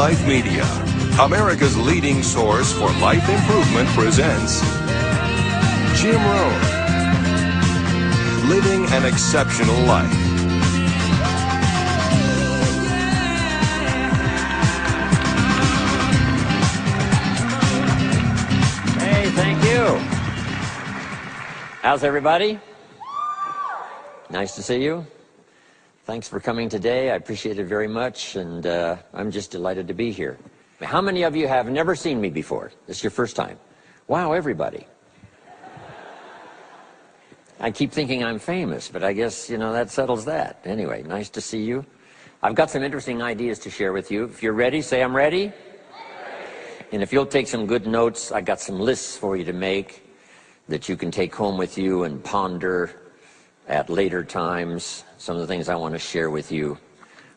Life Media, America's leading source for life improvement, presents Jim Rohn, Living an Exceptional Life. Hey, thank you. How's everybody? Nice to see you. Thanks for coming today. I appreciate it very much, and I'm just delighted to be here. How many of you have never seen me before? This is your first time. Wow, everybody. I keep thinking I'm famous, but I guess, that settles that. Anyway, nice to see you. I've got some interesting ideas to share with you. If you're ready, say I'm ready. And if you'll take some good notes, I got some lists for you to make that you can take home with you and ponder at later times. Some of the things I want to share with you.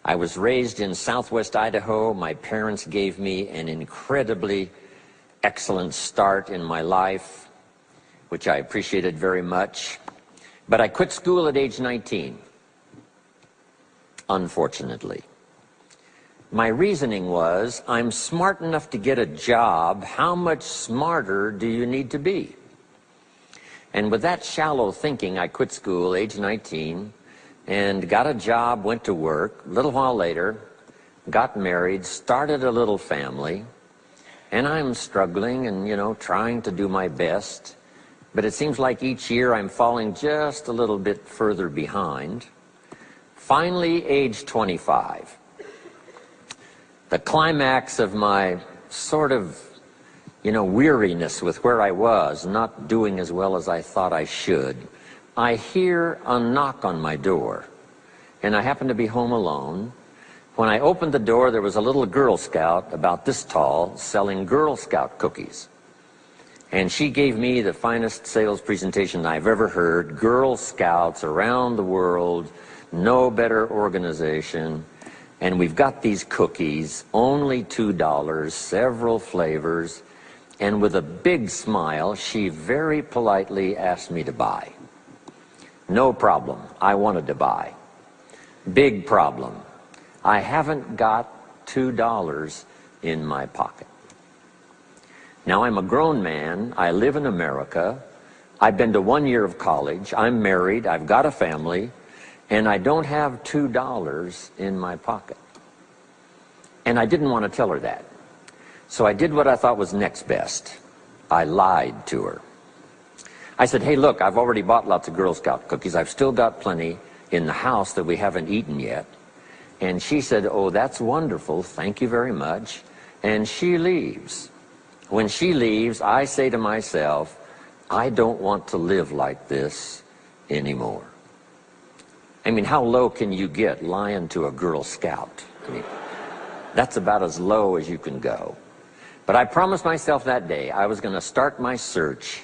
I was raised in southwest Idaho. My parents gave me an incredibly excellent start in my life, which I appreciated very much. But I quit school at age 19, unfortunately. My reasoning was, I'm smart enough to get a job. How much smarter do you need to be? And with that shallow thinking, I quit school, age 19, and got a job, went to work. A little while later, got married, started a little family, and I'm struggling and, trying to do my best. But it seems like each year I'm falling just a little bit further behind. Finally, age 25. The climax of my sort of, weariness with where I was, not doing as well as I thought I should. I hear a knock on my door, and I happen to be home alone. When I opened the door, there was a little Girl Scout about this tall selling Girl Scout cookies. And she gave me the finest sales presentation I've ever heard. Girl Scouts around the world, no better organization. And we've got these cookies, only $2, several flavors. And with a big smile, she very politely asked me to buy. No problem, I wanted to buy. Big problem, I haven't got $2 in my pocket. Now, I'm a grown man, I live in America, I've been to 1 year of college, I'm married, I've got a family, and I don't have $2 in my pocket. And I didn't want to tell her that. So I did what I thought was next best. I lied to her. I said, hey, look, I've already bought lots of Girl Scout cookies. I've still got plenty in the house that we haven't eaten yet. And she said, oh, that's wonderful. Thank you very much. And she leaves. When she leaves, I say to myself, I don't want to live like this anymore. I mean, how low can you get lying to a Girl Scout? I mean, that's about as low as you can go. But I promised myself that day I was going to start my search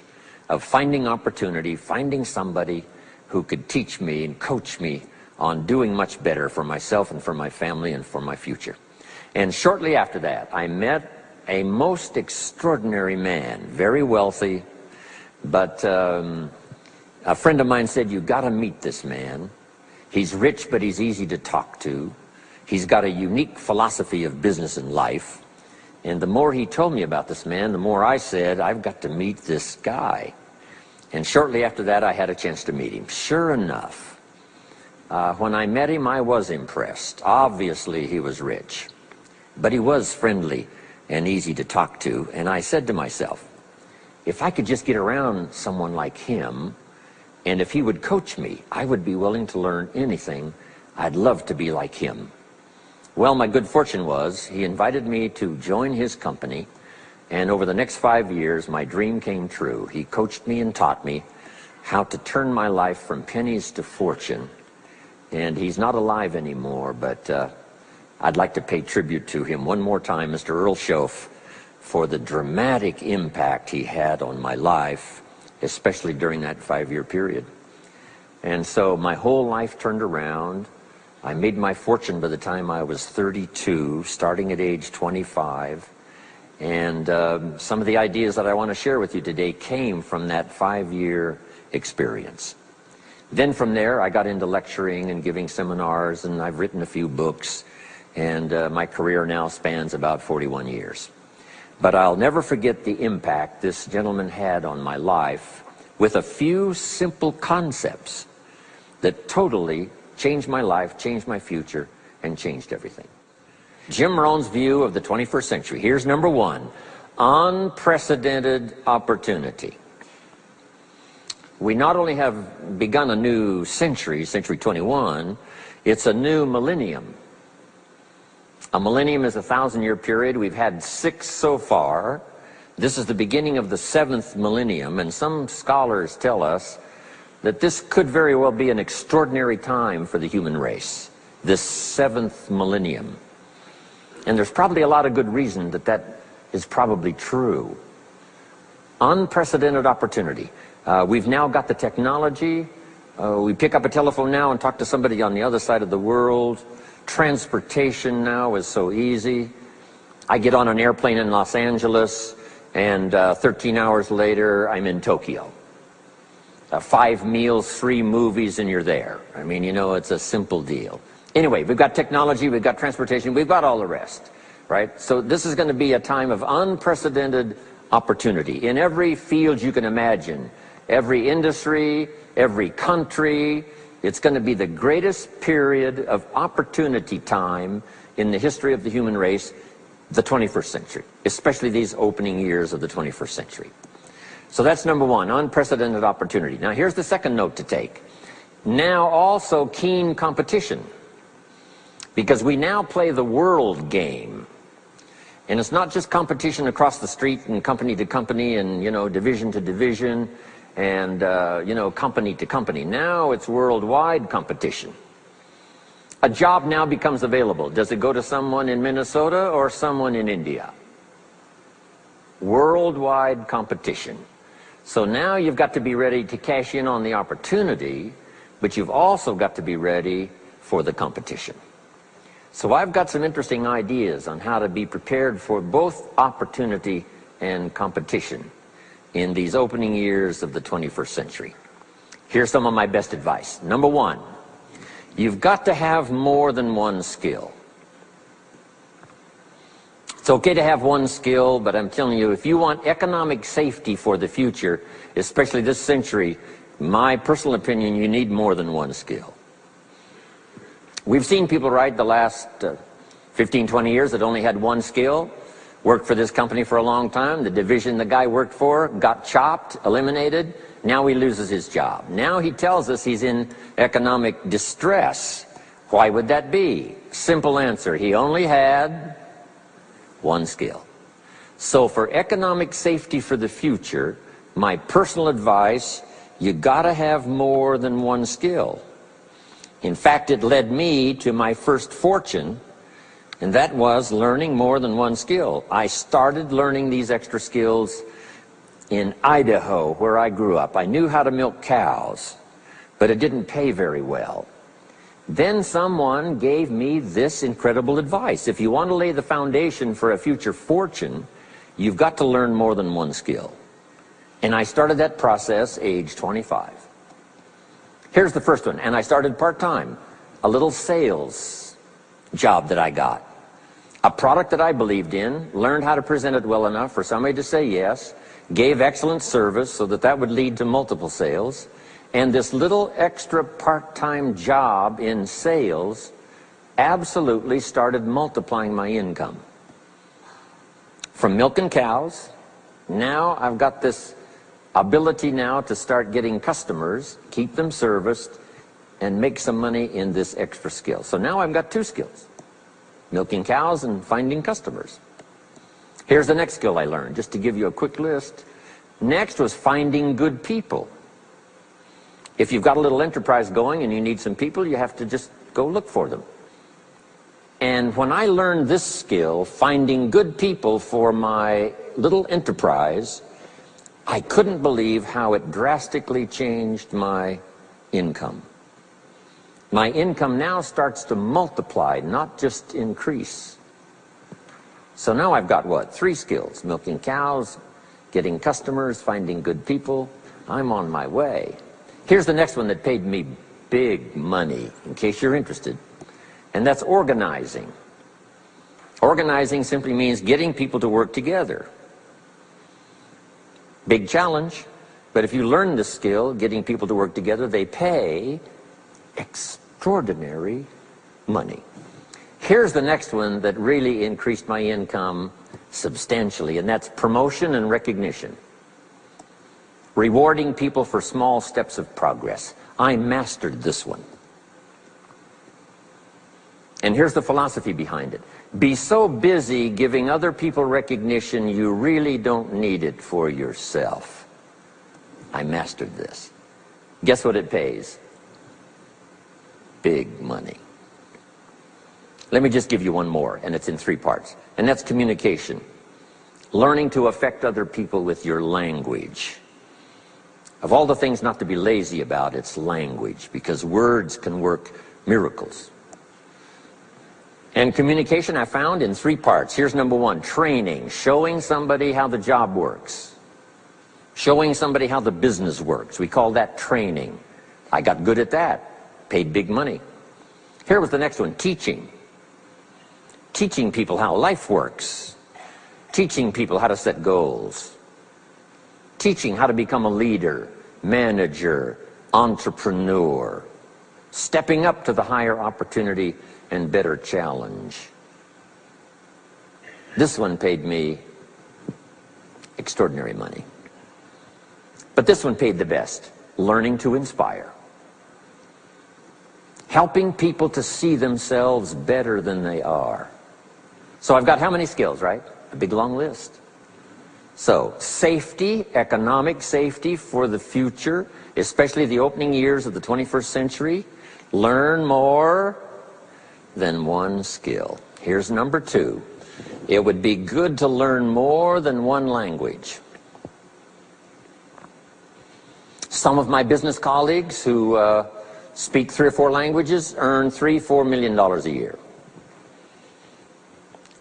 of finding opportunity, finding somebody who could teach me and coach me on doing much better for myself and for my family and for my future. And shortly after that, I met a most extraordinary man, very wealthy, but a friend of mine said, you got to meet this man. He's rich, but he's easy to talk to. He's got a unique philosophy of business and life. And the more he told me about this man, the more I said, I've got to meet this guy. And shortly after that, I had a chance to meet him. Sure enough, when I met him, I was impressed. Obviously, he was rich, but he was friendly and easy to talk to. And I said to myself, if I could just get around someone like him, and if he would coach me, I would be willing to learn anything. I'd love to be like him. Well, my good fortune was he invited me to join his company, and over the next 5 years, my dream came true. He coached me and taught me how to turn my life from pennies to fortune. And he's not alive anymore, but I'd like to pay tribute to him one more time, Mr. Earl Schoaf, for the dramatic impact he had on my life, especially during that 5-year period. And so my whole life turned around. I made my fortune by the time I was 32, starting at age 25. And some of the ideas that I want to share with you today came from that 5-year experience. Then from there, I got into lecturing and giving seminars, and I've written a few books. and my career now spans about 41 years. But I'll never forget the impact this gentleman had on my life with a few simple concepts that totally changed my life, changed my future, and changed everything. Jim Rohn's view of the 21st century. Here's number one: unprecedented opportunity. We not only have begun a new century, century 21, it's a new millennium. A millennium is a 1,000-year period. We've had 6 so far. This is the beginning of the 7th millennium, and some scholars tell us that this could very well be an extraordinary time for the human race, this 7th millennium. And there's probably a lot of good reason that that is probably true. Unprecedented opportunity. We've now got the technology. We pick up a telephone now and talk to somebody on the other side of the world. Transportation now is so easy. I get on an airplane in Los Angeles, and 13 hours later, I'm in Tokyo. 5 meals, 3 movies, and you're there. I mean, you know, it's a simple deal. Anyway, we've got technology, we've got transportation, we've got all the rest, right? So this is going to be a time of unprecedented opportunity in every field you can imagine, every industry, every country. It's going to be the greatest period of opportunity time in the history of the human race, the 21st century, especially these opening years of the 21st century. So that's number one, unprecedented opportunity. Now here's the second note to take. Now also keen competition, because we now play the world game. And it's not just competition across the street and company to company and, you know, division to division and, you know, company to company. Now it's worldwide competition. A job now becomes available. Does it go to someone in Minnesota or someone in India? Worldwide competition. So now you've got to be ready to cash in on the opportunity, but you've also got to be ready for the competition. So I've got some interesting ideas on how to be prepared for both opportunity and competition in these opening years of the 21st century. Here's some of my best advice. Number one, you've got to have more than one skill. It's okay to have one skill, but I'm telling you, if you want economic safety for the future, especially this century, my personal opinion, you need more than one skill. We've seen people, right, the last 15, 20 years that only had one skill, worked for this company for a long time, the division the guy worked for got chopped, eliminated, now he loses his job. Now he tells us he's in economic distress. Why would that be? Simple answer, he only had one skill. So for economic safety for the future, my personal advice, you gotta have more than one skill. In fact, it led me to my first fortune, and that was learning more than one skill. I started learning these extra skills in Idaho, where I grew up. I knew how to milk cows, but it didn't pay very well. Then someone gave me this incredible advice. If you want to lay the foundation for a future fortune, you've got to learn more than one skill. And I started that process age 25. Here's the first one, and I started part-time. A little sales job that I got. A product that I believed in, learned how to present it well enough for somebody to say yes, gave excellent service so that that would lead to multiple sales, and this little extra part-time job in sales absolutely started multiplying my income. From milking cows, now I've got this ability now to start getting customers, keep them serviced, and make some money in this extra skill. So now I've got 2 skills, milking cows and finding customers. Here's the next skill I learned, just to give you a quick list. Next was finding good people. If you've got a little enterprise going and you need some people, you have to just go look for them. And when I learned this skill, finding good people for my little enterprise, I couldn't believe how it drastically changed my income. My income now starts to multiply, not just increase. So now I've got what? 3 skills: milking cows, getting customers, finding good people. I'm on my way. Here's the next one that paid me big money, in case you're interested, and that's organizing. Organizing simply means getting people to work together. Big challenge, but if you learn this skill, getting people to work together, they pay extraordinary money. Here's the next one that really increased my income substantially, and that's promotion and recognition. Rewarding people for small steps of progress. I mastered this one. And here's the philosophy behind it. Be so busy giving other people recognition you really don't need it for yourself. I mastered this. Guess what it pays? Big money. Let me just give you one more, and it's in 3 parts. And that's communication. Learning to affect other people with your language. Of all the things not to be lazy about, it's language, because words can work miracles. And communication I found in 3 parts. Here's number 1, training, showing somebody how the job works. Showing somebody how the business works. We call that training. I got good at that, paid big money. Here was the next one, teaching. Teaching people how life works. Teaching people how to set goals. Teaching how to become a leader, manager, entrepreneur. Stepping up to the higher opportunity and better challenge. This one paid me extraordinary money. But this one paid the best. Learning to inspire. Helping people to see themselves better than they are. So I've got how many skills, right? A big long list. So, safety, economic safety for the future, especially the opening years of the 21st century. Learn more than one skill. Here's number 2. It would be good to learn more than one language. Some of my business colleagues who speak 3 or 4 languages earn $3-4 million a year.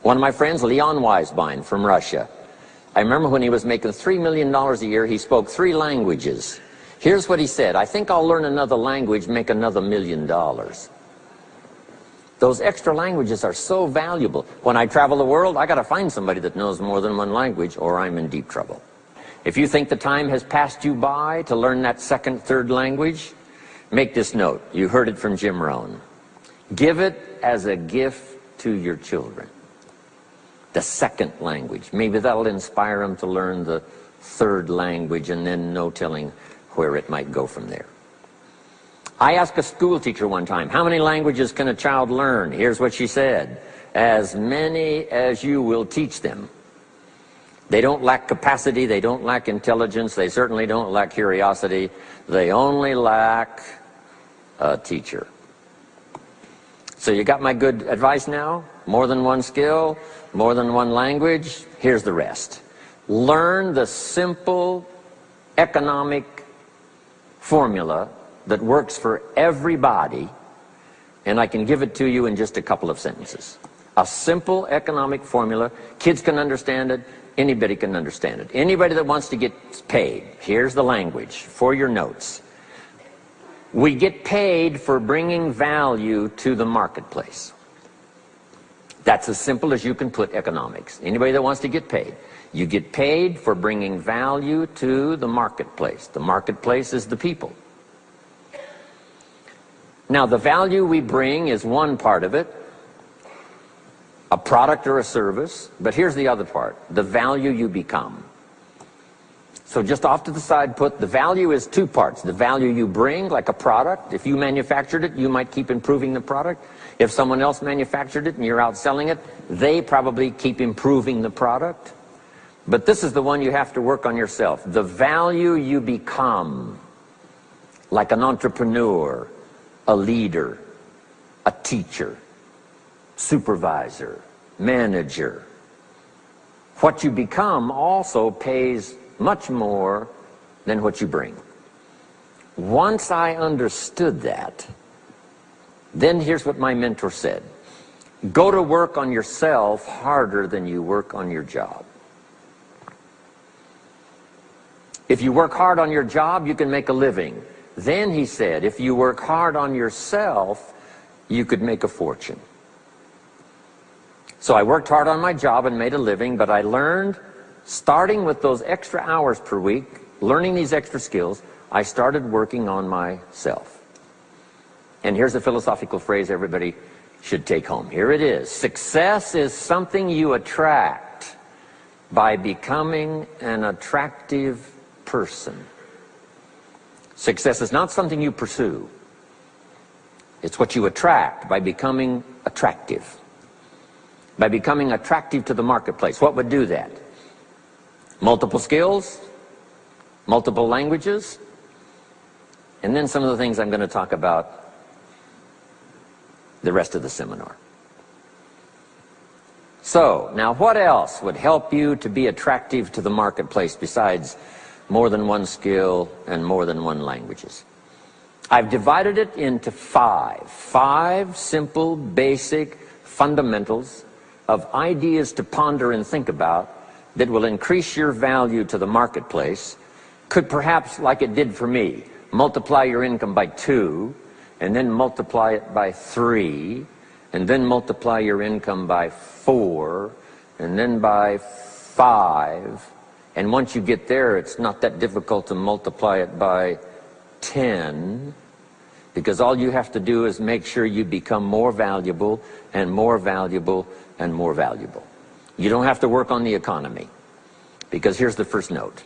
One of my friends, Leon Weisbein from Russia, I remember when he was making $3 million a year, he spoke 3 languages. Here's what he said: I think I'll learn another language, make another $1 million. Those extra languages are so valuable. When I travel the world, I got to find somebody that knows more than one language, or I'm in deep trouble. If you think the time has passed you by to learn that 2nd, 3rd language, make this note. You heard it from Jim Rohn. Give it as a gift to your children. The 2nd language. Maybe that'll inspire them to learn the 3rd language, and then no telling where it might go from there. I asked a school teacher one time, how many languages can a child learn? Here's what she said: as many as you will teach them. They don't lack capacity, they don't lack intelligence, they certainly don't lack curiosity. They only lack a teacher. So you got my good advice now? More than one skill, more than one language. Here's the rest. Learn the simple economic formula that works for everybody, and I can give it to you in just a couple of sentences. A simple economic formula. Kids can understand it. Anybody can understand it. Anybody that wants to get paid. Here's the language for your notes. We get paid for bringing value to the marketplace. That's as simple as you can put economics. Anybody that wants to get paid. You get paid for bringing value to the marketplace. The marketplace is the people. Now, the value we bring is one part of it, a product or a service, but here's the other part, the value you become. So just off to the side, put the value is 2 parts. The value you bring, like a product. If you manufactured it, you might keep improving the product. If someone else manufactured it and you're out selling it, they probably keep improving the product. But this is the one you have to work on yourself. The value you become, like an entrepreneur, a leader, a teacher, supervisor, manager. What you become also pays much more than what you bring. Once I understood that, then here's what my mentor said. Go to work on yourself harder than you work on your job. If you work hard on your job, you can make a living. Then, he said, if you work hard on yourself, you could make a fortune. So I worked hard on my job and made a living, but I learned, starting with those extra hours per week, learning these extra skills, I started working on myself. And here's a philosophical phrase everybody should take home. Here it is. Success is something you attract by becoming an attractive person. Success is not something you pursue. It's what you attract by becoming attractive. By becoming attractive to the marketplace. What would do that? Multiple skills, multiple languages, and then some of the things I'm going to talk about the rest of the seminar. So, now what else would help you to be attractive to the marketplace besides more than one skill and more than one languages? I've divided it into five simple, basic fundamentals of ideas to ponder and think about that will increase your value to the marketplace. Could perhaps, like it did for me, multiply your income by 2, and then multiply it by 3, and then multiply your income by 4, and then by 5. And once you get there, it's not that difficult to multiply it by 10, because all you have to do is make sure you become more valuable and more valuable and more valuable. You don't have to work on the economy, because here's the first note.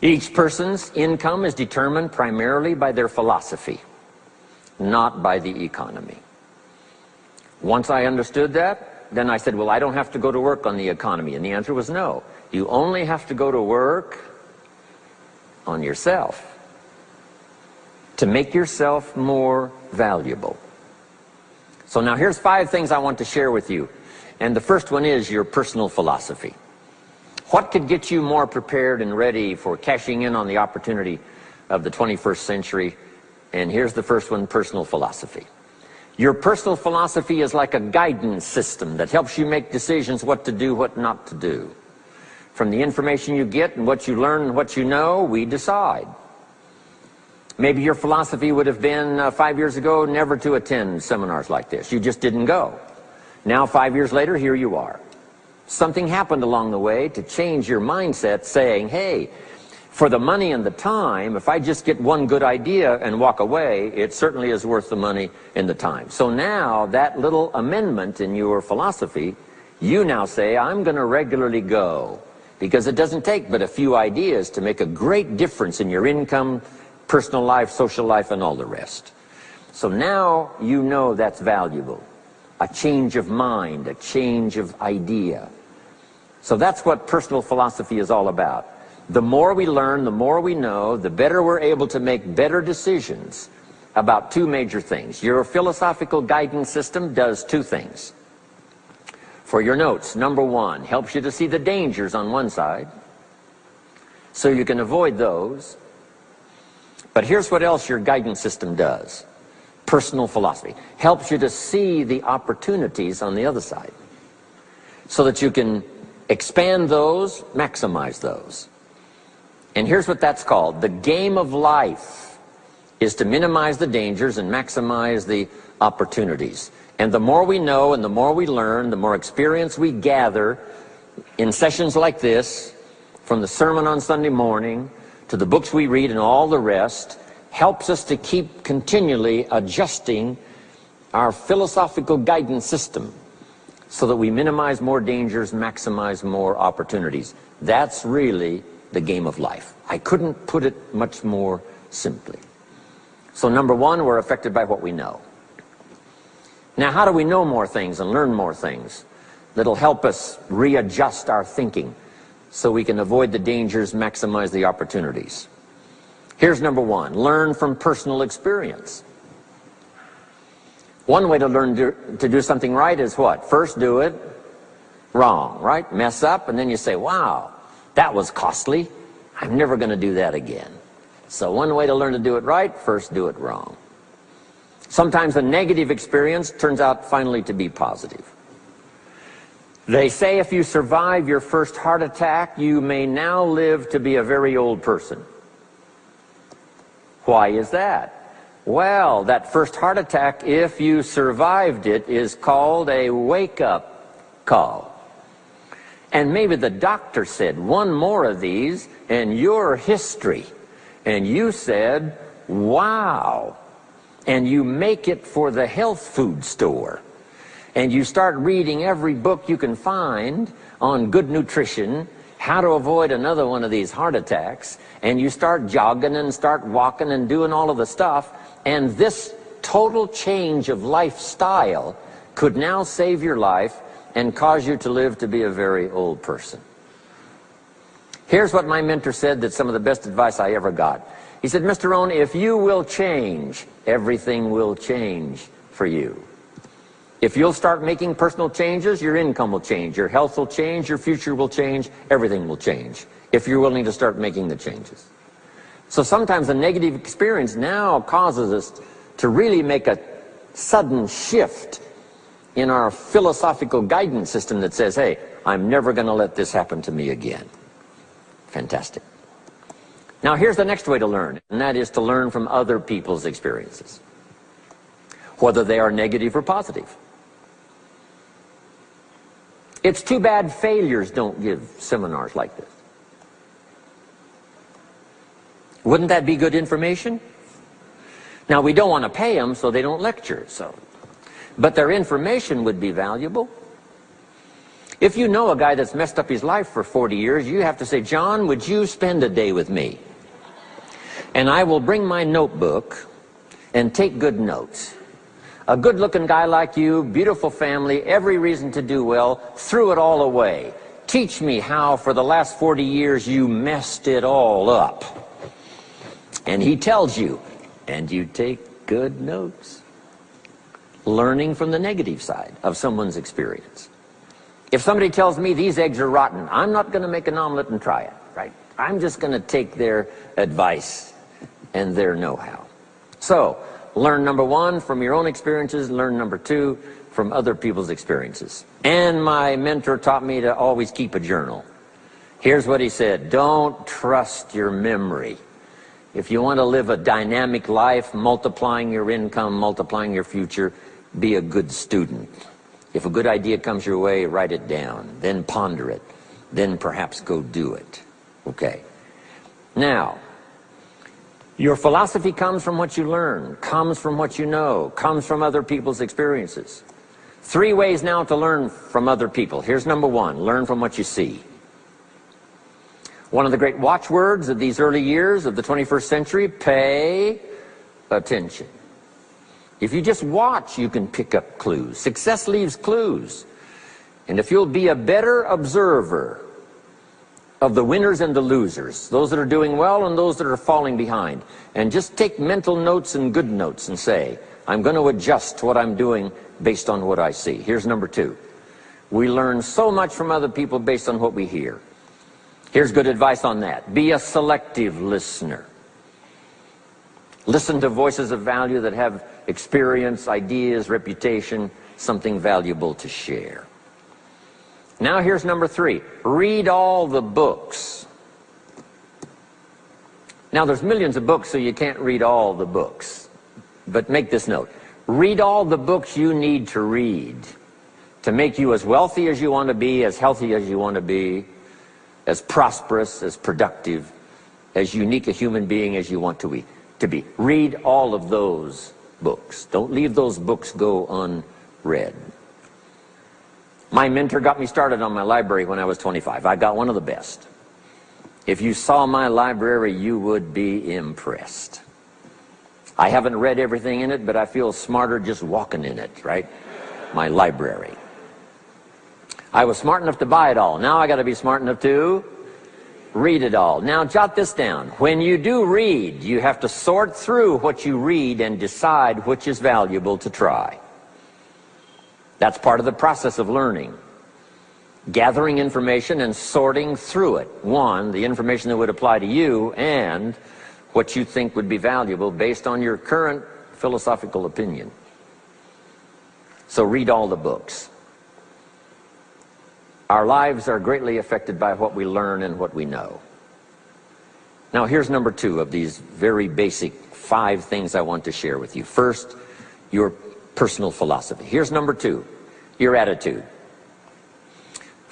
Each person's income is determined primarily by their philosophy, not by the economy. Once I understood that, then I said, well, I don't have to go to work on the economy. And the answer was no. You only have to go to work on yourself to make yourself more valuable. So now here's 5 things I want to share with you. And the first one is your personal philosophy. What could get you more prepared and ready for cashing in on the opportunity of the 21st century? And here's the first one, personal philosophy. Your personal philosophy is like a guidance system that helps you make decisions what to do, what not to do. From the information you get and what you learn and what you know, we decide. Maybe your philosophy would have been 5 years ago never to attend seminars like this. You just didn't go. Now 5 years later, here you are. Something happened along the way to change your mindset, saying, hey, for the money and the time, if I just get one good idea and walk away, it certainly is worth the money and the time. So now that little amendment in your philosophy, you now say, I'm going to regularly go, because it doesn't take but a few ideas to make a great difference in your income, personal life, social life, and all the rest. So now you know that's valuable. A change of mind, a change of idea. So that's what personal philosophy is all about. The more we learn, the more we know, the better we're able to make better decisions about 2 major things. Your philosophical guidance system does 2 things. For your notes, number 1, helps you to see the dangers on one side, so you can avoid those. But here's what else your guidance system does. Personal philosophy helps you to see the opportunities on the other side, so that you can expand those, maximize those. And here's what that's called. The game of life is to minimize the dangers and maximize the opportunities. And the more we know and the more we learn, the more experience we gather in sessions like this, from the sermon on Sunday morning to the books we read and all the rest, helps us to keep continually adjusting our philosophical guidance system so that we minimize more dangers, maximize more opportunities. That's really the game of life. I couldn't put it much more simply. So number 1, we're affected by what we know. Now, how do we know more things and learn more things that'll help us readjust our thinking so we can avoid the dangers, maximize the opportunities? Here's number 1, learn from personal experience. One way to learn to do something right is what? First do it wrong, right? Mess up, and then you say, wow, that was costly. I'm never going to do that again. So one way to learn to do it right, first do it wrong. Sometimes a negative experience turns out finally to be positive. They say if you survive your first heart attack, you may now live to be a very old person. Why is that? Well, that first heart attack, if you survived it, is called a wake-up call. And maybe the doctor said, one more of these and you're history. And you said, wow. And you make it for the health food store. And you start reading every book you can find on good nutrition, how to avoid another one of these heart attacks, and you start jogging and start walking and doing all of the stuff, and this total change of lifestyle could now save your life and cause you to live to be a very old person. Here's what my mentor said, that's some of the best advice I ever got. He said, Mr. Rohn, if you will change, everything will change for you. If you'll start making personal changes, your income will change, your health will change, your future will change, everything will change, if you're willing to start making the changes. So sometimes a negative experience now causes us to really make a sudden shift in our philosophical guidance system that says, hey, I'm never going to let this happen to me again. Fantastic. Now here's the next way to learn, and that is to learn from other people's experiences, whether they are negative or positive. It's too bad failures don't give seminars like this. Wouldn't that be good information? Now, we don't want to pay them, so they don't lecture, but their information would be valuable. If you know a guy that's messed up his life for 40 years, you have to say, John, would you spend a day with me? And I will bring my notebook and take good notes. A good-looking guy like you, beautiful family, every reason to do well, threw it all away. Teach me how for the last 40 years you messed it all up. And he tells you, and you take good notes. Learning from the negative side of someone's experience. If somebody tells me these eggs are rotten, I'm not going to make an omelet and try it, right? I'm just going to take their advice and their know-how. So, learn number one from your own experiences, learn number two from other people's experiences. And my mentor taught me to always keep a journal. Here's what he said, don't trust your memory. If you want to live a dynamic life, multiplying your income, multiplying your future, be a good student. If a good idea comes your way, write it down, then ponder it, then perhaps go do it. Okay. Now, your philosophy comes from what you learn, comes from what you know, comes from other people's experiences. 3 ways now to learn from other people. Here's number one, learn from what you see. One of the great watchwords of these early years of the 21st century, pay attention. If you just watch, you can pick up clues. Success leaves clues. And if you'll be a better observer of the winners and the losers, those that are doing well and those that are falling behind, and just take mental notes and good notes and say, I'm going to adjust what I'm doing based on what I see. Here's number 2. We learn so much from other people based on what we hear. Here's good advice on that. Be a selective listener. Listen to voices of value that have experience, ideas, reputation, something valuable to share. Now here's number 3. Read all the books. Now there's millions of books, so you can't read all the books. But make this note. Read all the books you need to read to make you as wealthy as you want to be, as healthy as you want to be, as prosperous, as productive, as unique a human being as you want to be. Read all of those books. Don't leave those books go unread. My mentor got me started on my library when I was 25. I got one of the best. If you saw my library, you would be impressed. I haven't read everything in it, but I feel smarter just walking in it, right? My library. I was smart enough to buy it all. Now I got to be smart enough to read it all. Now jot this down. When you do read, you have to sort through what you read and decide which is valuable to try. That's part of the process of learning. Gathering information and sorting through it. One, the information that would apply to you, and what you think would be valuable based on your current philosophical opinion. So read all the books. Our lives are greatly affected by what we learn and what we know. Now here's number 2 of these very basic 5 things I want to share with you. First, your personal philosophy. Here's number 2, your attitude.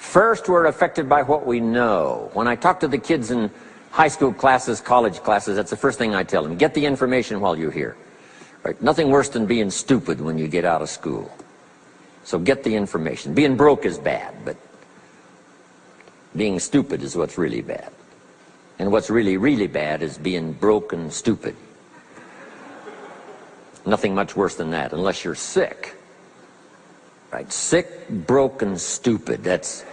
First, we're affected by what we know. When I talk to the kids in high school classes, college classes, that's the first thing I tell them. Get the information while you're here. Right? Nothing worse than being stupid when you get out of school. So get the information. Being broke is bad, but being stupid is what's really bad. And what's really, really bad is being broke and stupid. Nothing much worse than that, unless you're sick. Right? Sick, broke, and stupid. That's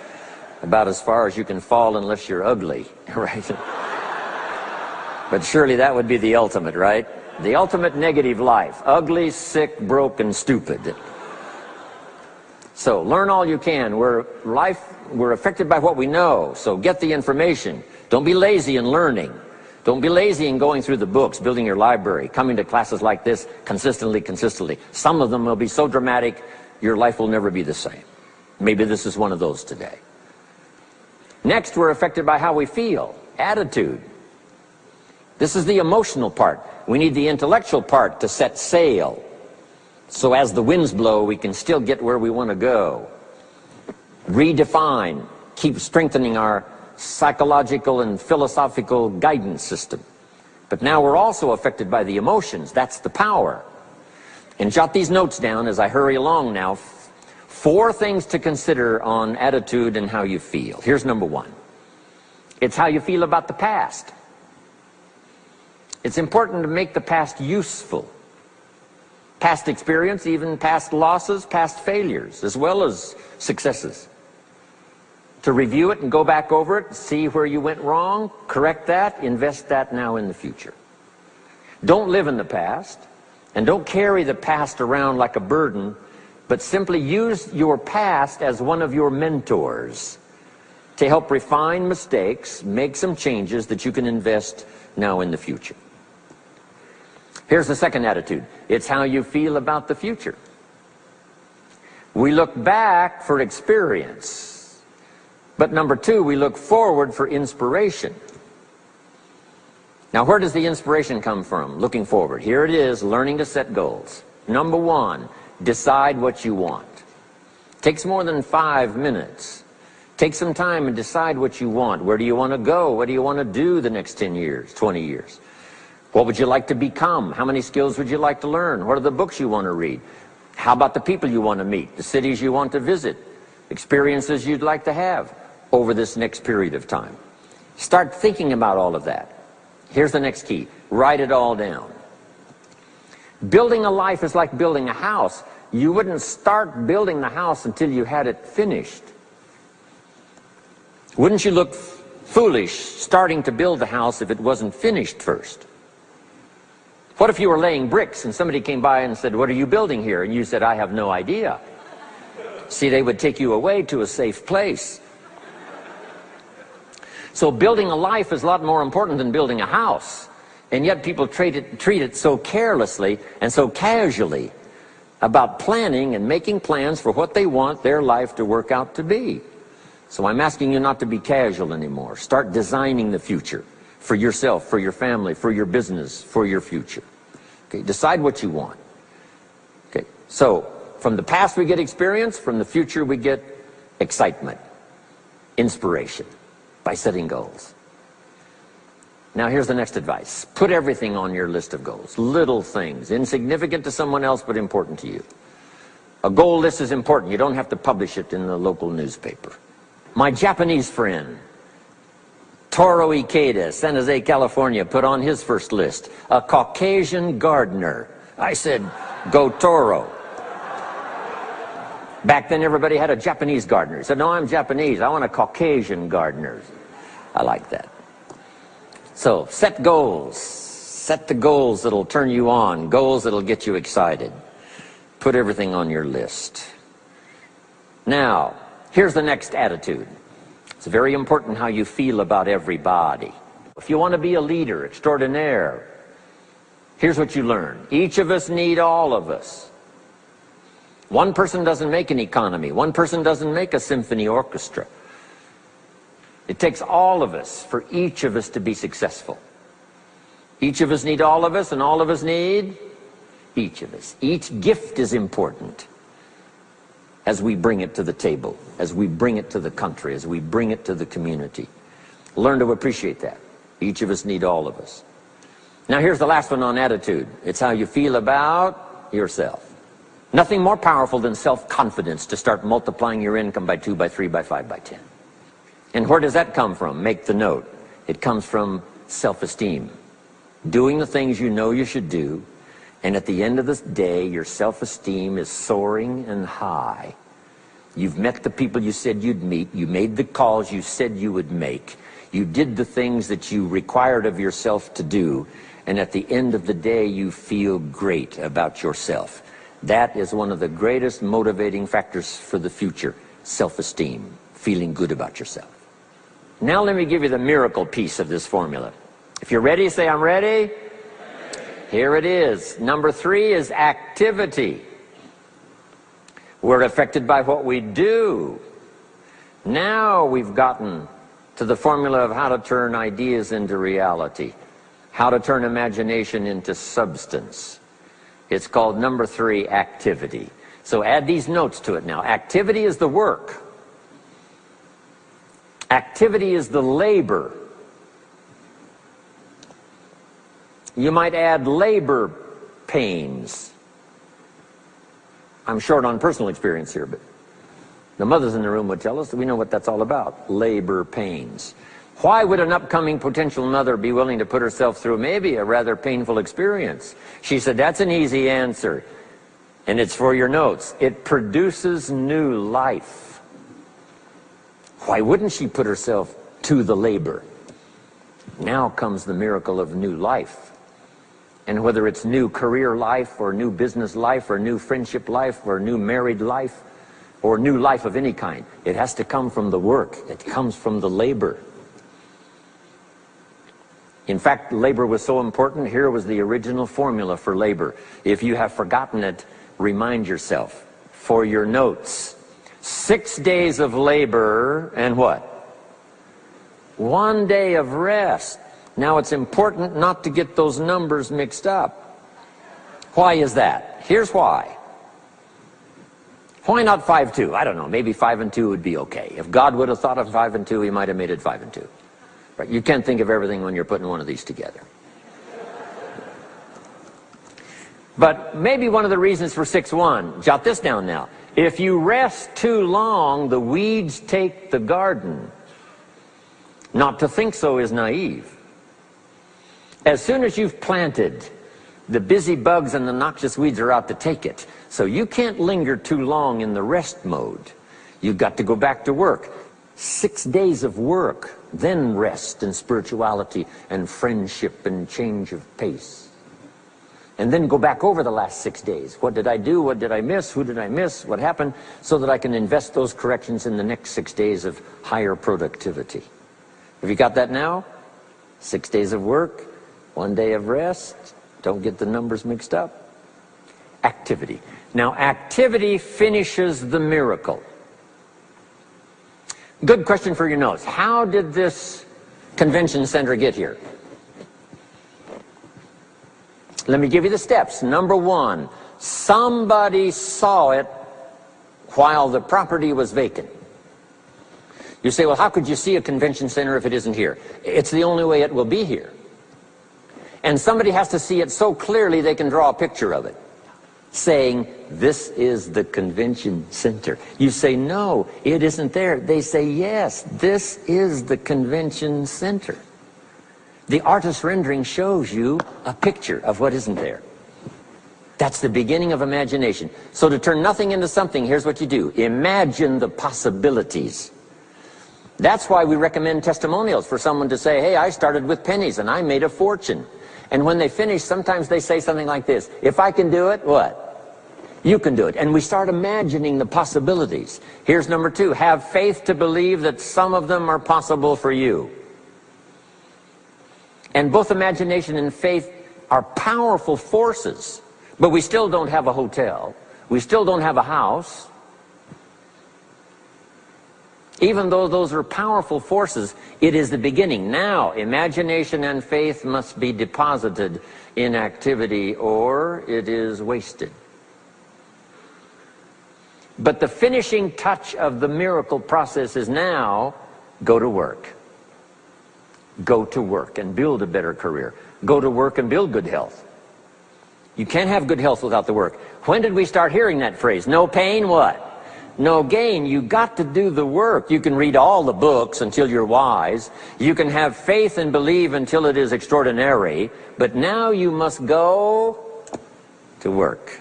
about as far as you can fall unless you're ugly, right? But surely that would be the ultimate, right? The ultimate negative life. Ugly, sick, broke, and stupid. So learn all you can. We're affected by what we know, so get the information. Don't be lazy in learning. Don't be lazy in going through the books, building your library, coming to classes like this consistently. Some of them will be so dramatic, your life will never be the same. Maybe this is one of those today. Next, we're affected by how we feel, attitude. This is the emotional part. We need the intellectual part to set sail. So as the winds blow, we can still get where we want to go. Redefine, keep strengthening our psychological and philosophical guidance system. But now we're also affected by the emotions. That's the power. And jot these notes down as I hurry along now. 4 things to consider on attitude and how you feel. Here's number 1. It's how you feel about the past. It's important to make the past useful. Past experience, even past losses, past failures, as well as successes. To review it and go back over it, see where you went wrong, correct that, invest that now in the future. Don't live in the past, and don't carry the past around like a burden, but simply use your past as one of your mentors to help refine mistakes, make some changes that you can invest now in the future. Here's the second attitude. It's how you feel about the future. We look back for experience, but number 2, we look forward for inspiration. Now, where does the inspiration come from? Looking forward. Here it is, learning to set goals. Number 1, decide what you want. Takes more than 5 minutes. Take some time and decide what you want. Where do you want to go? What do you want to do the next 10 years, 20 years? What would you like to become? How many skills would you like to learn? What are the books you want to read? How about the people you want to meet? The cities you want to visit? Experiences you'd like to have over this next period of time? Start thinking about all of that. Here's the next key. Write it all down. Building a life is like building a house. You wouldn't start building the house until you had it finished. Wouldn't you look foolish starting to build the house if it wasn't finished first? What if you were laying bricks and somebody came by and said, "What are you building here?" And you said, "I have no idea." See, they would take you away to a safe place. So building a life is a lot more important than building a house. And yet people treat it so carelessly and so casually about planning and making plans for what they want their life to work out to be. So I'm asking you not to be casual anymore. Start designing the future for yourself, for your family, for your business, for your future. Okay, decide what you want. Okay, so from the past we get experience, from the future we get excitement, inspiration by setting goals. Now here's the next advice. Put everything on your list of goals. Little things, insignificant to someone else but important to you. A goal list is important. You don't have to publish it in the local newspaper. My Japanese friend, Toro Ikeda, San Jose, California, put on his first list, a Caucasian gardener. I said, go Toro. Back then everybody had a Japanese gardener. He said, no, I'm Japanese. I want a Caucasian gardener. I like that. So set goals. Set the goals that'll turn you on, goals that'll get you excited. Put everything on your list. Now, here's the next attitude. It's very important how you feel about everybody. If you want to be a leader extraordinaire, here's what you learn. Each of us need all of us. One person doesn't make an economy. One person doesn't make a symphony orchestra. It takes all of us for each of us to be successful. Each of us need all of us, and all of us need each of us. Each gift is important. as we bring it to the table, as we bring it to the country, as we bring it to the community. Learn to appreciate that. Each of us need all of us. Now here's the last one on attitude. It's how you feel about yourself. Nothing more powerful than self-confidence to start multiplying your income by 2, by 3, by 5, by 10. And where does that come from? Make the note. It comes from self-esteem. Doing the things you know you should do, and at the end of the day, your self-esteem is soaring and high. You've met the people you said you'd meet. You made the calls you said you would make. You did the things that you required of yourself to do. And at the end of the day, you feel great about yourself. That is one of the greatest motivating factors for the future. Self-esteem. Feeling good about yourself. Now let me give you the miracle piece of this formula. If you're ready, say, I'm ready. Here it is. Number 3 is activity. We're affected by what we do. Now we've gotten to the formula of how to turn ideas into reality, how to turn imagination into substance. It's called number 3, activity. So add these notes to it now. Activity is the work. Activity is the labor. You might add labor pains. I'm short on personal experience here, but the mothers in the room would tell us that we know what that's all about. Labor pains. Why would an upcoming potential mother be willing to put herself through maybe a rather painful experience? She said, that's an easy answer. And it's for your notes. It produces new life. Why wouldn't she put herself to the labor? Now comes the miracle of new life. And whether it's new career life, or new business life, or new friendship life, or new married life, or new life of any kind, it has to come from the work. It comes from the labor. In fact, labor was so important. Here was the original formula for labor. If you have forgotten it, remind yourself. For your notes, 6 days of labor and what? 1 day of rest. Now it's important not to get those numbers mixed up. Why is that? Here's why. Why not 5-2? I don't know, maybe 5 and 2 would be okay. If God would have thought of 5 and 2, he might have made it 5 and 2. Right? You can't think of everything when you're putting one of these together. But maybe one of the reasons for 6-1, jot this down now. If you rest too long, the weeds take the garden. Not to think so is naive. As soon as you've planted, the busy bugs and the noxious weeds are out to take it. So you can't linger too long in the rest mode. You've got to go back to work. 6 days of work, then rest and spirituality and friendship and change of pace. And then go back over the last 6 days. What did I do? What did I miss? Who did I miss? What happened? So that I can invest those corrections in the next 6 days of higher productivity. Have you got that now? 6 days of work, 1 day of rest. Don't get the numbers mixed up. Activity. Now, activity finishes the miracle. Good question for your notes. How did this convention center get here? Let me give you the steps. Number 1, somebody saw it while the property was vacant. You say, well, how could you see a convention center if it isn't here? It's the only way it will be here. And somebody has to see it so clearly they can draw a picture of it, saying, this is the convention center. You say, no, it isn't there. They say, yes, this is the convention center. The artist's rendering shows you a picture of what isn't there. That's the beginning of imagination. So to turn nothing into something, here's what you do. Imagine the possibilities. That's why we recommend testimonials, for someone to say, hey, I started with pennies and I made a fortune. And when they finish, sometimes they say something like this: if I can do it, what? You can do it. And we start imagining the possibilities. Here's number 2. Have faith to believe that some of them are possible for you. And both imagination and faith are powerful forces. But we still don't have a hotel. We still don't have a house. Even though those are powerful forces, it is the beginning. Now, imagination and faith must be deposited in activity, or it is wasted. But the finishing touch of the miracle process is now, go to work. Go to work and build a better career. Go to work and build good health. You can't have good health without the work. When did we start hearing that phrase? No pain, what? No gain. You got to do the work. You can read all the books until you're wise. You can have faith and believe until it is extraordinary. But now you must go to work.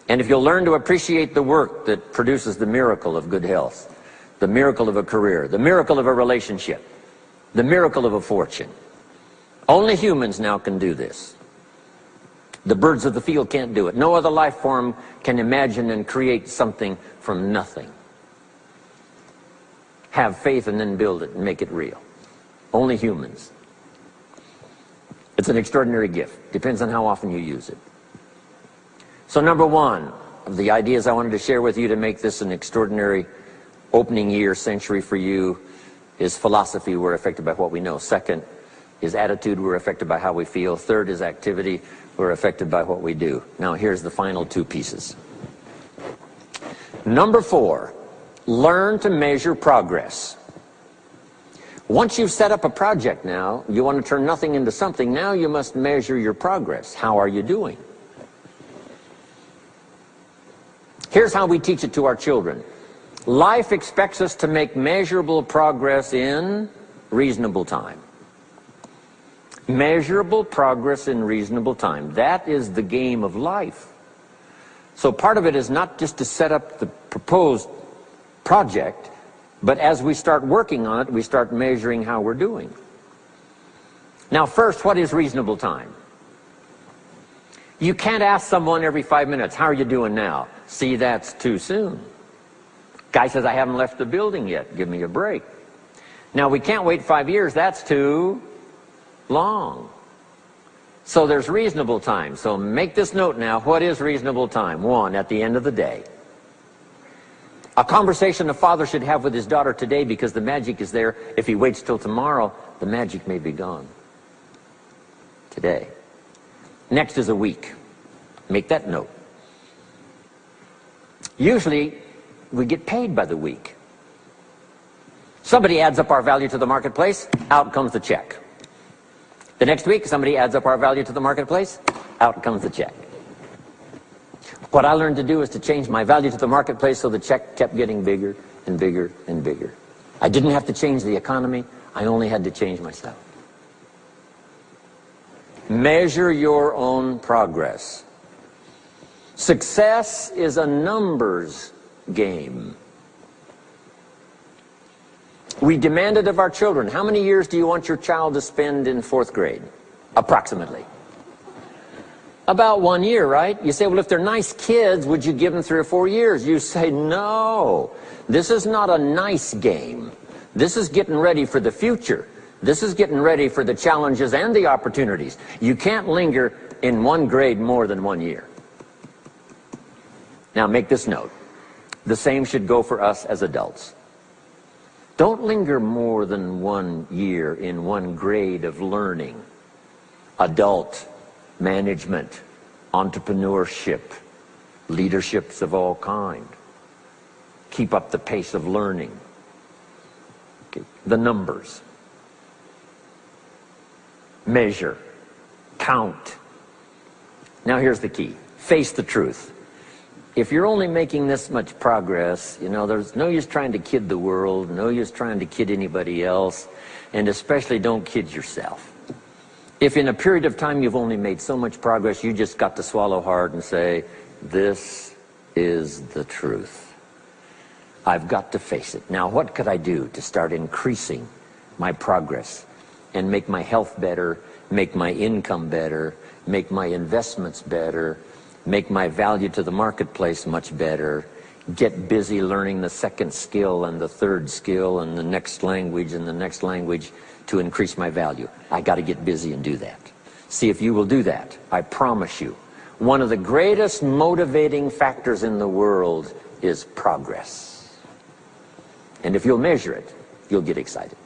And if you'll learn to appreciate the work that produces the miracle of good health, the miracle of a career, the miracle of a relationship, the miracle of a fortune. Only humans now can do this. The birds of the field can't do it. No other life form can imagine and create something from nothing. Have faith and then build it and make it real. Only humans. It's an extraordinary gift. Depends on how often you use it. So number one of the ideas I wanted to share with you to make this an extraordinary opening year century for you is philosophy. We're affected by what we know. Second is attitude. We're affected by how we feel. Third is activity. We're affected by what we do. Now here's the final two pieces. Number four, learn to measure progress. Once you've set up a project now, you want to turn nothing into something, now you must measure your progress. How are you doing? Here's how we teach it to our children. Life expects us to make measurable progress in reasonable time. Measurable progress in reasonable time. That is the game of life. So part of it is not just to set up the proposed project, but as we start working on it, we start measuring how we're doing. Now first, what is reasonable time? You can't ask someone every 5 minutes, how are you doing now? See, that's too soon. Guy says, I haven't left the building yet. Give me a break. Now, we can't wait 5 years. That's too long. So there's reasonable time. So make this note now. What is reasonable time? One, at the end of the day. A conversation a father should have with his daughter today, because the magic is there. If he waits till tomorrow, the magic may be gone. Today. Next is a week. Make that note. Usually, we get paid by the week. Somebody adds up our value to the marketplace, out comes the check. The next week, somebody adds up our value to the marketplace, out comes the check. What I learned to do is to change my value to the marketplace so the check kept getting bigger and bigger and bigger. I didn't have to change the economy, I only had to change myself. Measure your own progress. Success is a numbers game. We demand it of our children. How many years do you want your child to spend in 4th grade? Approximately. About 1 year, right? You say, well, if they're nice kids, would you give them 3 or 4 years? You say, no. This is not a nice game. This is getting ready for the future. This is getting ready for the challenges and the opportunities. You can't linger in 1 grade more than 1 year. Now make this note. The same should go for us as adults. Don't linger more than 1 year in 1 grade of learning. Adult, management, entrepreneurship, leaderships of all kind. Keep up the pace of learning. Okay. The numbers. Measure. Count. Now here's the key. Face the truth. If you're only making this much progress, you know, there's no use trying to kid the world, no use trying to kid anybody else, and especially don't kid yourself. If in a period of time you've only made so much progress, you just got to swallow hard and say, this is the truth. I've got to face it. Now, what could I do to start increasing my progress and make my health better, make my income better, make my investments better, make my value to the marketplace much better, get busy learning the second skill and the third skill and the next language and the next language to increase my value? I got to get busy and do that. See if you will do that. I promise you, one of the greatest motivating factors in the world is progress. And if you'll measure it, you'll get excited.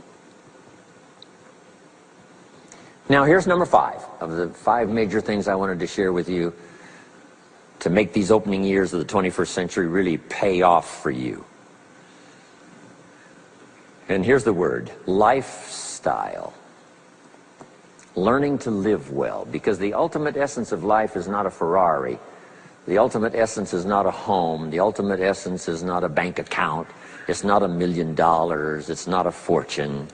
Now here's number 5 of the 5 major things I wanted to share with you to make these opening years of the 21st century really pay off for you. And here's the word, lifestyle. Learning to live well, because the ultimate essence of life is not a Ferrari. The ultimate essence is not a home. The ultimate essence is not a bank account. It's not $1 million. It's not a fortune.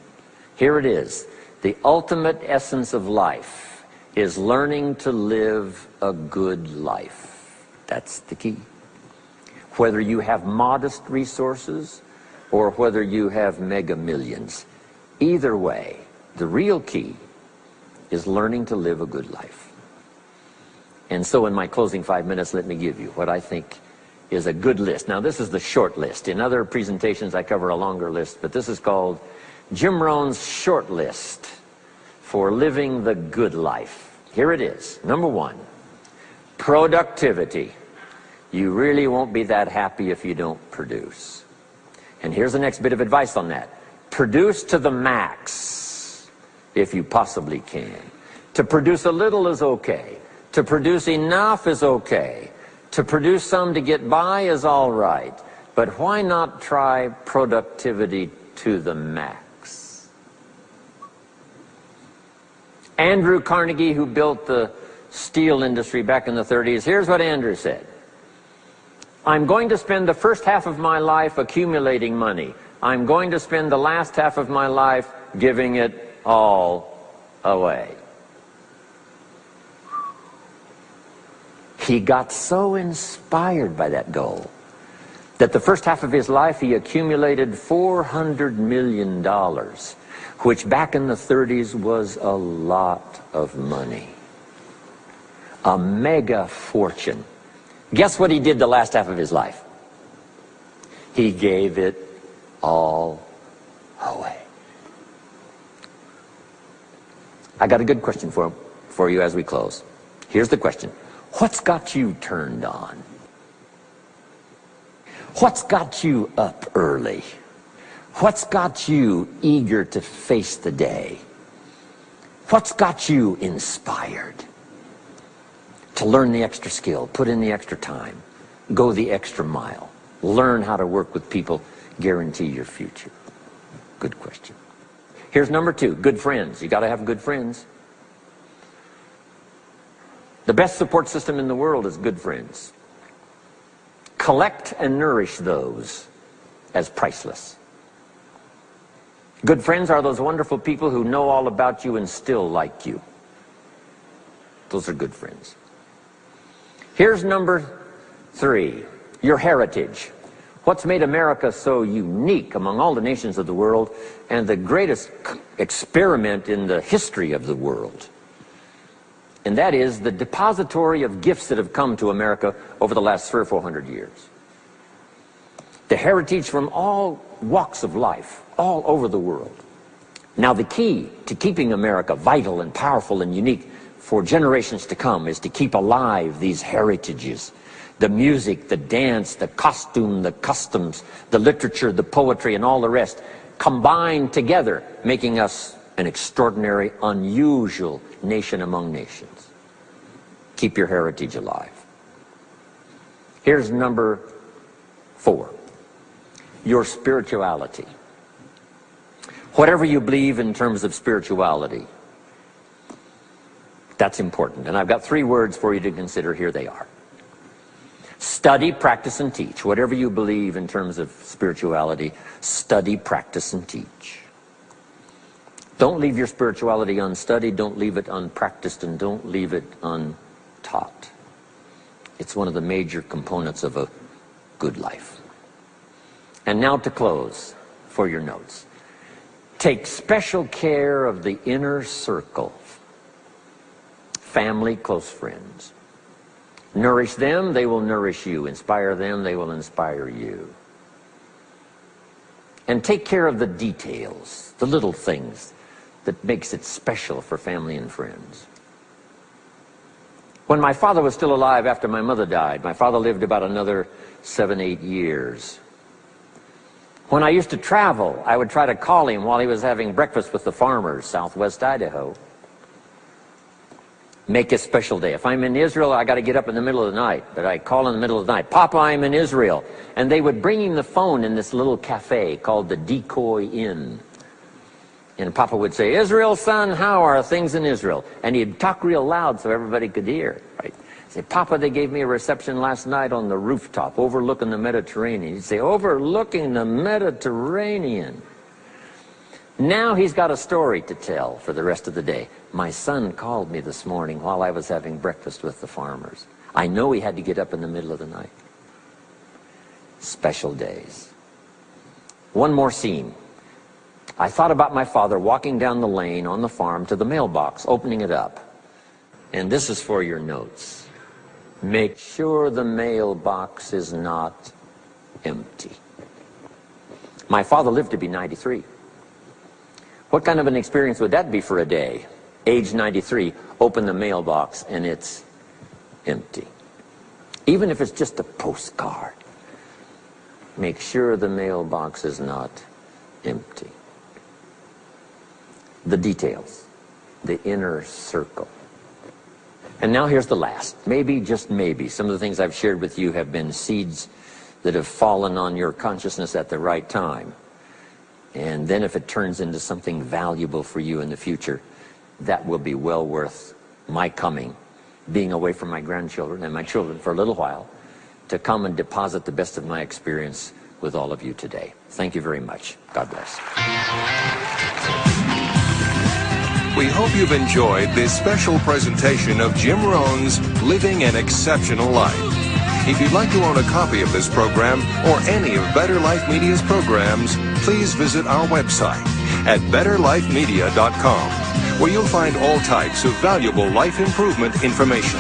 Here it is. The ultimate essence of life is learning to live a good life. That's the key. Whether you have modest resources or whether you have mega millions, either way, the real key is learning to live a good life. And so in my closing 5 minutes, let me give you what I think is a good list. Now, this is the short list. In other presentations, I cover a longer list, but this is called Jim Rohn's short list for living the good life. Here it is. Number 1, productivity. You really won't be that happy if you don't produce. And here's the next bit of advice on that. Produce to the max if you possibly can. To produce a little is okay. To produce enough is okay. To produce some to get by is all right. But why not try productivity to the max? Andrew Carnegie, who built the steel industry back in the 30s, here's what Andrew said. I'm going to spend the first half of my life accumulating money. I'm going to spend the last half of my life giving it all away. He got so inspired by that goal that the first half of his life he accumulated $400 million, which back in the 30s was a lot of money. A mega fortune. Guess what he did the last half of his life? He gave it all away. I got a good question for you as we close. Here's the question. What's got you turned on? What's got you up early? What's got you eager to face the day? What's got you inspired to learn the extra skill, put in the extra time, go the extra mile, learn how to work with people, guarantee your future? Good question. Here's number 2, good friends. You got to have good friends. The best support system in the world is good friends. Collect and nourish those as priceless. Good friends are those wonderful people who know all about you and still like you. Those are good friends. Here's number 3, your heritage. What's made America so unique among all the nations of the world and the greatest experiment in the history of the world? And that is the depository of gifts that have come to America over the last 300 or 400 years. The heritage from all walks of life, all over the world. Now the key to keeping America vital and powerful and unique for generations to come is to keep alive these heritages. The music, the dance, the costume, the customs, the literature, the poetry, and all the rest combined together, making us an extraordinary, unusual nation among nations. Keep your heritage alive. Here's number 4, your spirituality. Whatever you believe in terms of spirituality, that's important. And I've got 3 words for you to consider. Here they are. Study, practice, and teach. Whatever you believe in terms of spirituality, study, practice, and teach. Don't leave your spirituality unstudied, don't leave it unpracticed, and don't leave it untaught. It's one of the major components of a good life. And now to close, for your notes. Take special care of the inner circle. Family, close friends. Nourish them, they will nourish you. Inspire them, they will inspire you. And take care of the details, the little things that makes it special for family and friends. When my father was still alive after my mother died, my father lived about another 7, 8 years. When I used to travel, I would try to call him while he was having breakfast with the farmers, southwest Idaho. Make a special day. If I'm in Israel, I got to get up in the middle of the night. But I call in the middle of the night, Papa, I'm in Israel. And they would bring him the phone in this little cafe called the Decoy Inn. And Papa would say, Israel, son, how are things in Israel? And he'd talk real loud so everybody could hear. Right? Say, Papa, they gave me a reception last night on the rooftop overlooking the Mediterranean. He'd say, overlooking the Mediterranean. Now he's got a story to tell for the rest of the day. My son called me this morning while I was having breakfast with the farmers. I know he had to get up in the middle of the night. Special days. One more scene. I thought about my father walking down the lane on the farm to the mailbox, opening it up. And this is for your notes. Make sure the mailbox is not empty. My father lived to be 93. What kind of an experience would that be for a day? Age 93, open the mailbox and it's empty. Even if it's just a postcard, make sure the mailbox is not empty. The details, the inner circle. And now here's the last. Maybe, just maybe, some of the things I've shared with you have been seeds that have fallen on your consciousness at the right time. And then if it turns into something valuable for you in the future, that will be well worth my coming, being away from my grandchildren and my children for a little while, to come and deposit the best of my experience with all of you today. Thank you very much. God bless. We hope you've enjoyed this special presentation of Jim Rohn's Living an Exceptional Life. If you'd like to own a copy of this program or any of Better Life Media's programs, please visit our website at betterlifemedia.com, where you'll find all types of valuable life improvement information.